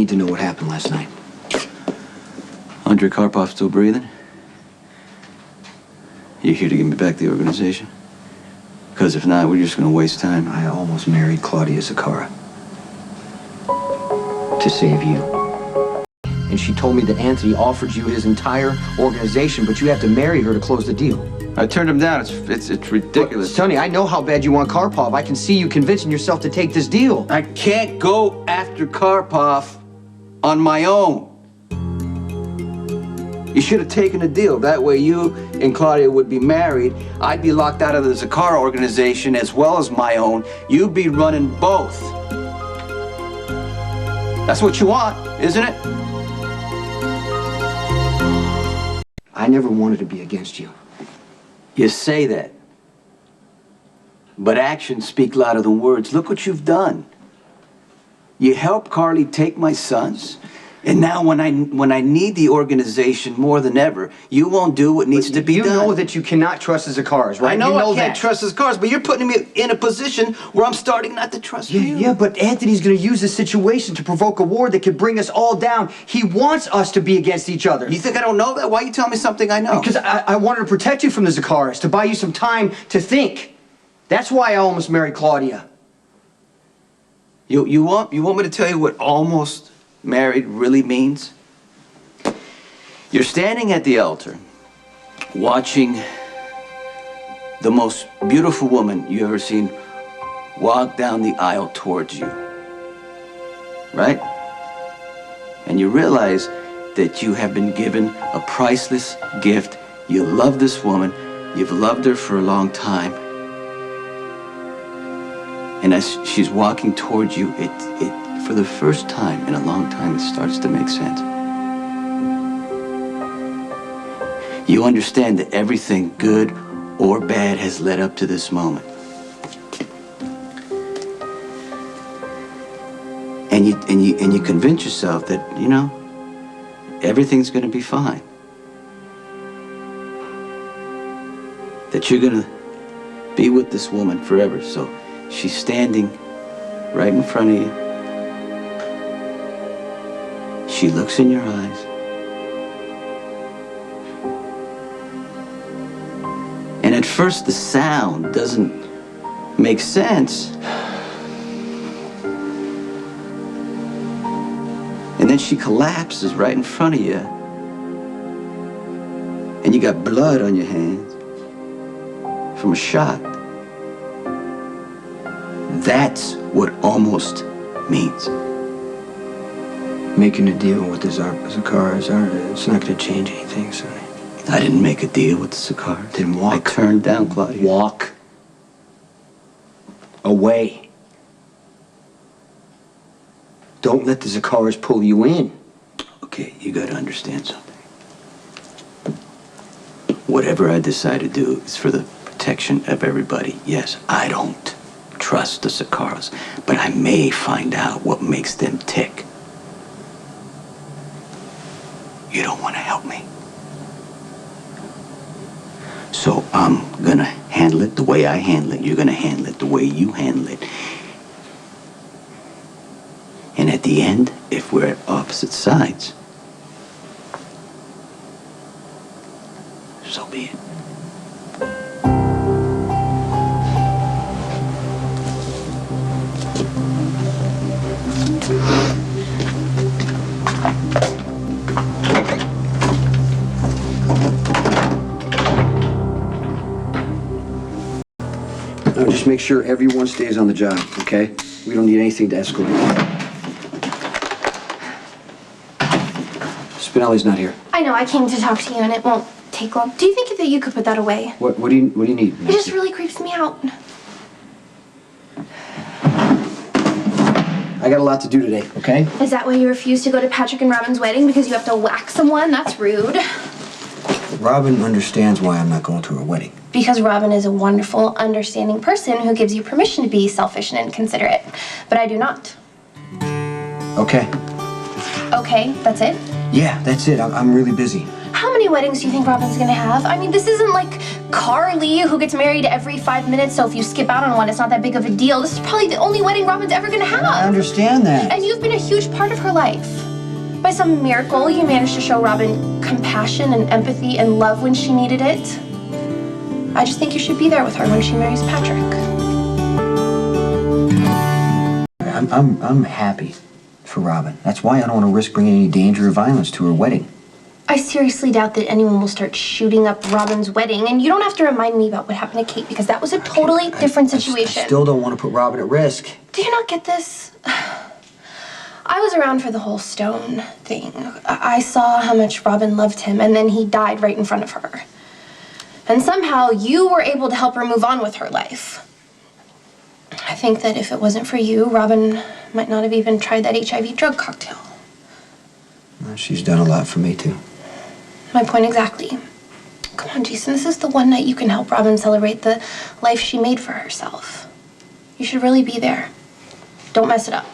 need to know what happened last night. Andrei Karpov still breathing? You here to get me back the organization? Because if not, we're just going to waste time. I almost married Claudia Zacchara. To save you. And she told me that Anthony offered you his entire organization, but you have to marry her to close the deal. I turned him down. It's ridiculous. But, Sonny, I know how bad you want Karpov. I can see you convincing yourself to take this deal. I can't go after Karpov on my own. You should have taken the deal. That way you and Claudia would be married. I'd be locked out of the Zacchara organization as well as my own. You'd be running both. That's what you want, isn't it? I never wanted to be against you. You say that. But actions speak louder than words. Look what you've done. You helped Carly take my sons. And now when I need the organization more than ever, you won't do what needs to be done. You know that you cannot trust the Zaccharas, right? I know I can't that. trust his cars, but you're putting me in a position where I'm starting not to trust you. Yeah, but Anthony's going to use this situation to provoke a war that could bring us all down. He wants us to be against each other. You think I don't know that? Why are you telling me something I know? Because I wanted to protect you from the Zaccharas, to buy you some time to think. That's why I almost married Claudia. You want me to tell you what almost married really means? You're standing at the altar, watching the most beautiful woman you ever seen walk down the aisle towards you, right? And you realize that you have been given a priceless gift. You love this woman. You've loved her for a long time. And as she's walking towards you, for the first time in a long time, it starts to make sense. You understand that everything good or bad has led up to this moment. And you convince yourself that, you know, everything's gonna be fine. That you're gonna be with this woman forever. So she's standing right in front of you. She looks in your eyes. And at first the sound doesn't make sense. And then she collapses right in front of you. And you got blood on your hands from a shot. That's what almost means. Making a deal with the Zaccharas, it's not going to change anything, Sonny. I didn't make a deal with the Zaccharas. Then walk. I turned down Claudia. Walk away. Don't let the Zaccharas pull you in. Okay, you got to understand something. Whatever I decide to do is for the protection of everybody. Yes, I don't trust the Zaccharas, but I may find out what makes them tick. You don't want to help me. So I'm gonna handle it the way I handle it. You're gonna handle it the way you handle it. And at the end, if we're at opposite sides, so be it. Now just make sure everyone stays on the job, okay? We don't need anything to escalate. Spinelli's not here. I know, I came to talk to you and it won't take long. Do you think that you could put that away? What do you need? It just really creeps me out. I got a lot to do today, okay? Is that why you refuse to go to Patrick and Robin's wedding? Because you have to whack someone? That's rude. Robin understands why I'm not going to her wedding. Because Robin is a wonderful, understanding person who gives you permission to be selfish and inconsiderate. But I do not. Okay. Okay, that's it? Yeah, that's it. I'm really busy. How many weddings do you think Robin's gonna have? I mean, this isn't like Carly, who gets married every 5 minutes, so if you skip out on one, it's not that big of a deal. This is probably the only wedding Robin's ever gonna have. I understand that. And you've been a huge part of her life. By some miracle, you managed to show Robin compassion and empathy and love when she needed it. I just think you should be there with her when she marries Patrick. I'm happy for Robin. That's why I don't want to risk bringing any danger or violence to her wedding. I seriously doubt that anyone will start shooting up Robin's wedding, and you don't have to remind me about what happened to Kate because that was a totally different situation. I still don't want to put Robin at risk. Do you not get this? I was around for the whole Stone thing. I saw how much Robin loved him, and then he died right in front of her. And somehow you were able to help her move on with her life. I think that if it wasn't for you, Robin might not have even tried that HIV drug cocktail. Well, she's done a lot for me, too. My point exactly. Come on, Jason, this is the one night you can help Robin celebrate the life she made for herself. You should really be there. Don't mess it up.